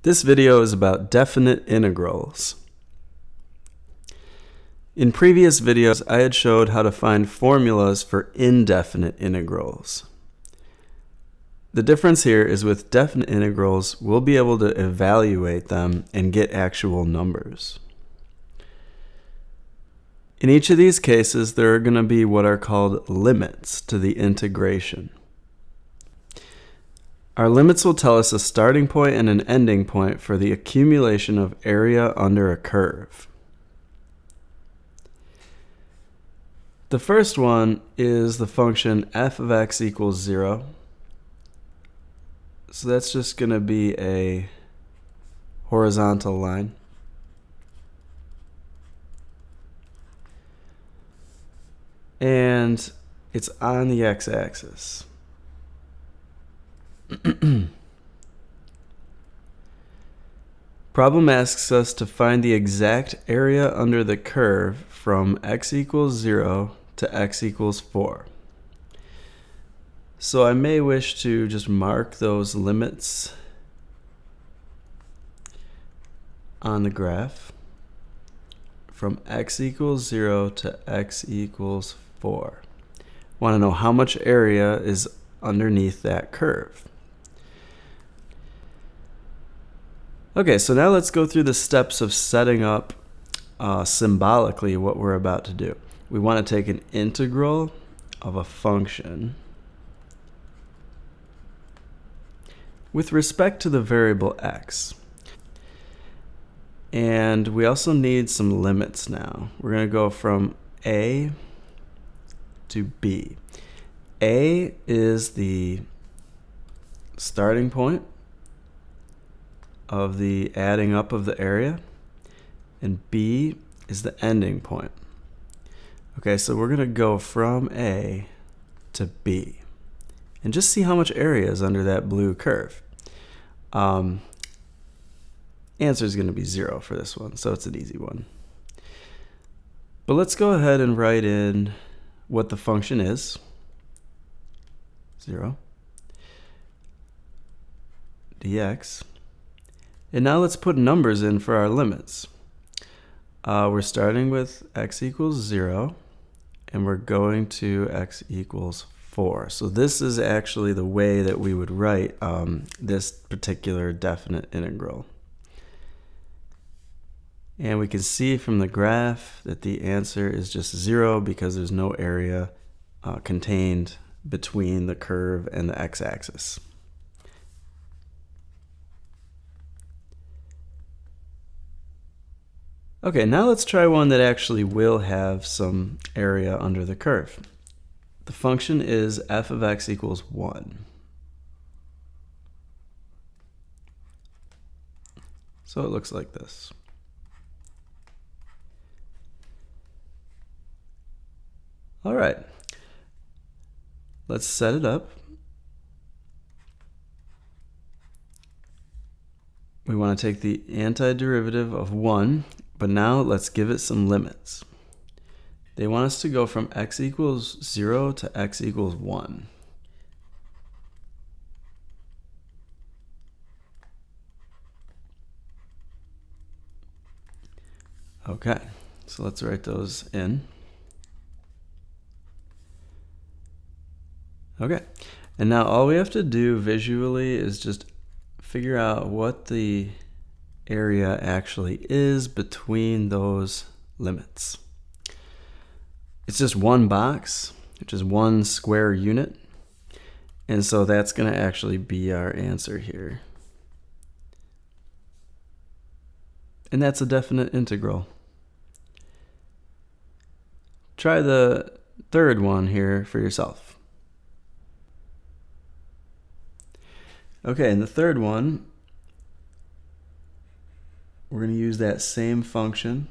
This video is about definite integrals. In previous videos, I had showed how to find formulas for indefinite integrals. The difference here is with definite integrals, we'll be able to evaluate them and get actual numbers. In each of these cases, there are going to be what are called limits to the integration. Our limits will tell us a starting point and an ending point for the accumulation of area under a curve. The first one is the function f of x equals 0. So that's just going to be a horizontal line. And it's on the x-axis. Problem asks us to find the exact area under the curve from x equals 0 to x equals 4. So I may wish to just mark those limits on the graph from x equals 0 to x equals 4. Want to know how much area is underneath that curve. Okay, so now let's go through the steps of setting up symbolically what we're about to do. We want to take an integral of a function with respect to the variable x. And we also need some limits now. We're going to go from a to b. A is the starting point of the adding up of the area, and b is the ending point. Okay, so we're going to go from a to b and just see how much area is under that blue curve. Answer is going to be 0 for this one, so it's an easy one. But let's go ahead and write in what the function is. 0 dx. And now let's put numbers in for our limits. We're starting with x equals 0, and we're going to x equals 4. So this is actually the way that we would write this particular definite integral. And we can see from the graph that the answer is just 0 because there's no area contained between the curve and the x-axis. Okay, now let's try one that actually will have some area under the curve. The function is f of x equals 1. So it looks like this. All right, let's set it up. We want to take the antiderivative of 1, but now let's give it some limits. They want us to go from x equals 0 to x equals 1. Okay, so let's write those in. Okay, and now all we have to do visually is just figure out what the area actually is between those limits. It's just one box, which is one square unit, and so that's going to actually be our answer here. And that's a definite integral. Try the third one here for yourself. Okay, and the third one, we're going to use that same function,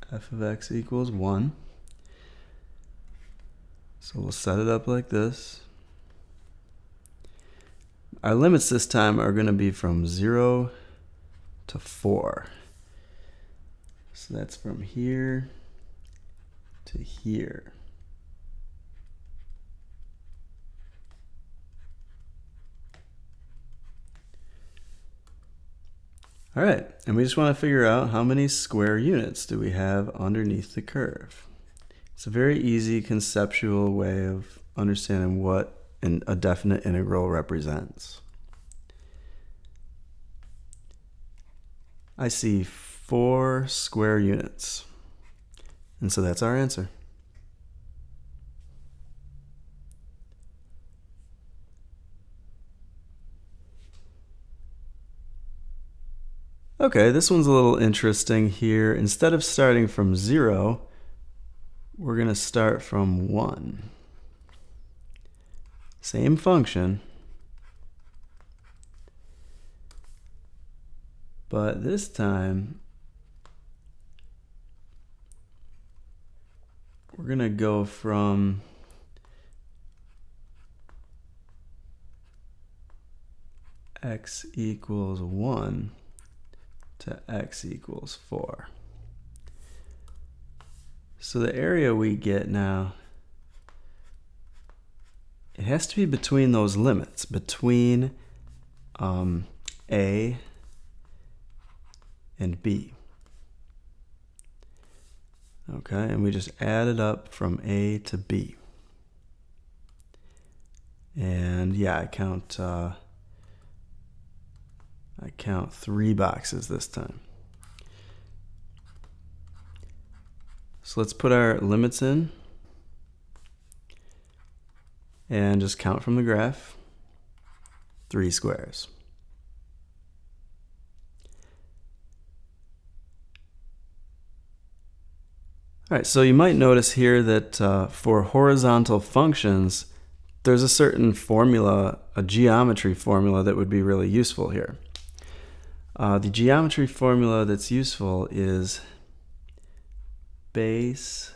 f of x equals 1. So we'll set it up like this. Our limits this time are going to be from 0 to 4. So that's from here to here. All right, and we just want to figure out how many square units do we have underneath the curve. It's a very easy conceptual way of understanding what a definite integral represents. I see 4 square units, and so that's our answer. Okay, this one's a little interesting here. Instead of starting from 0, we're going to start from 1. Same function, but this time we're going to go from x equals 1 to x equals 4. So the area we get now, it has to be between those limits, between A and B. Okay, and we just add it up from A to B. And yeah, I count 3 boxes this time. So let's put our limits in and just count from the graph. 3 squares. All right, so you might notice here that for horizontal functions, there's a certain formula, a geometry formula that would be really useful here. The geometry formula that's useful is base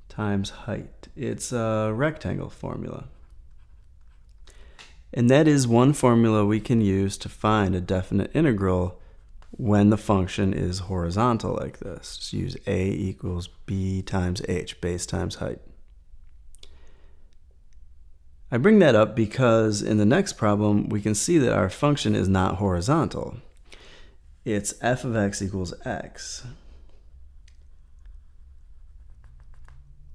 times height. It's a rectangle formula. And that is one formula we can use to find a definite integral when the function is horizontal like this. Just use a equals b times h, base times height. I bring that up because in the next problem, we can see that our function is not horizontal. It's f of x equals x.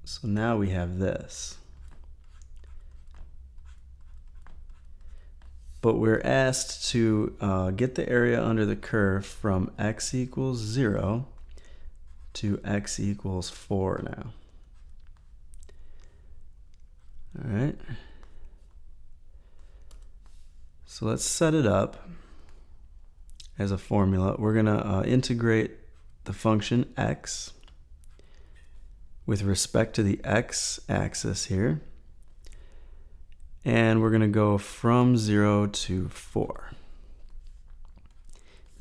So now we have this. But we're asked to get the area under the curve from x equals 0 to x equals 4 now. All right. So let's set it up as a formula. We're going to integrate the function x with respect to the x-axis here. And we're going to go from 0 to 4.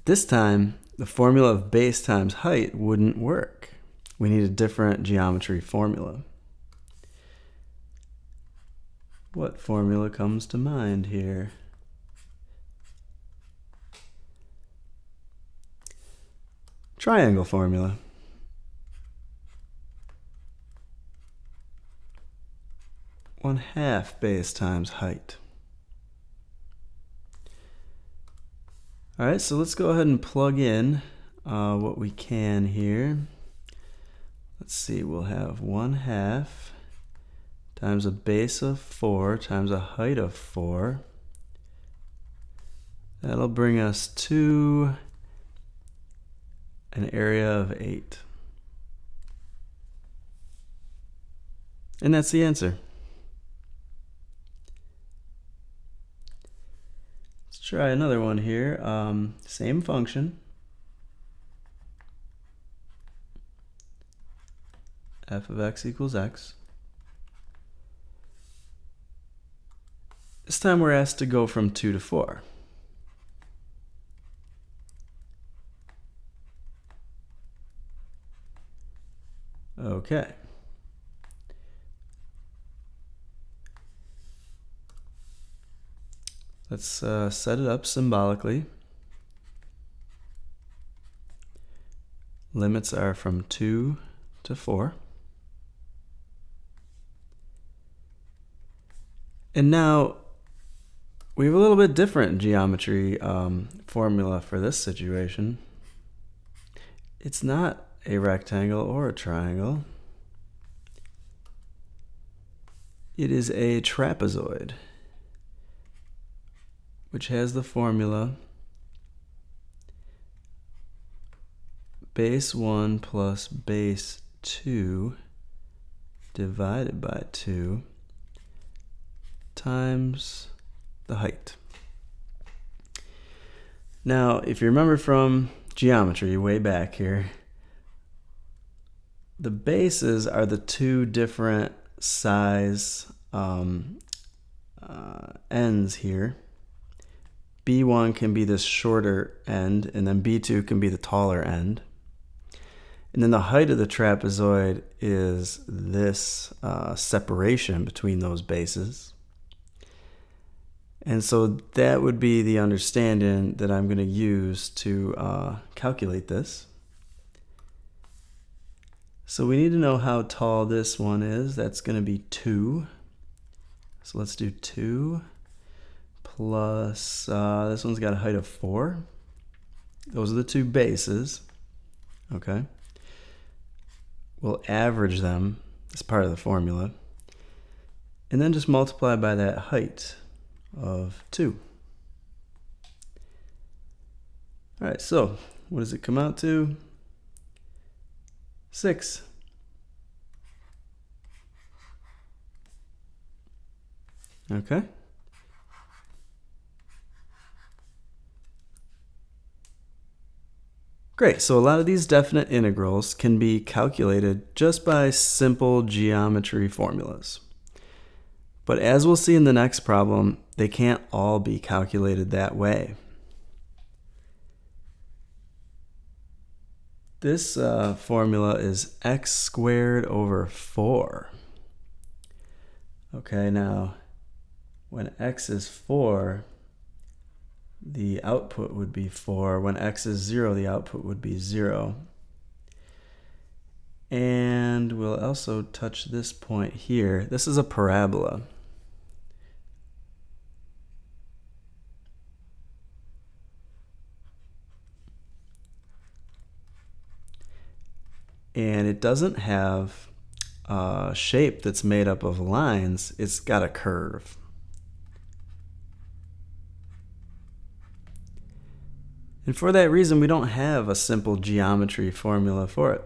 This time, the formula of base times height wouldn't work. We need a different geometry formula. What formula comes to mind here? Triangle formula. One half base times height. All right, so let's go ahead and plug in what we can here. Let's see, we'll have 1/2 times a base of 4 times a height of 4. That'll bring us to an area of 8. And that's the answer. Let's try another one here. Same function. F of x equals x. This time we're asked to go from 2 to 4. Okay. Let's set it up symbolically. Limits are from 2 to 4. And now we have a little bit different geometry formula for this situation. It's not a rectangle or a triangle. It is a trapezoid, which has the formula base 1 plus base 2 divided by 2 times the height. Now, if you remember from geometry way back here, the bases are the two different size ends here. B1 can be this shorter end, and then B2 can be the taller end. And then the height of the trapezoid is this separation between those bases. And so that would be the understanding that I'm going to use to calculate this. So we need to know how tall this one is. That's going to be 2. So let's do 2 plus, this one's got a height of 4. Those are the two bases. Okay. We'll average them as part of the formula. And then just multiply by that height of 2. All right, so what does it come out to? 6. Okay. Great, so a lot of these definite integrals can be calculated just by simple geometry formulas. But as we'll see in the next problem, they can't all be calculated that way. This formula is x squared over 4. Okay, now when x is 4, the output would be 4. When x is 0, the output would be 0. And we'll also touch this point here. This is a parabola. And it doesn't have a shape that's made up of lines. It's got a curve. And for that reason, we don't have a simple geometry formula for it.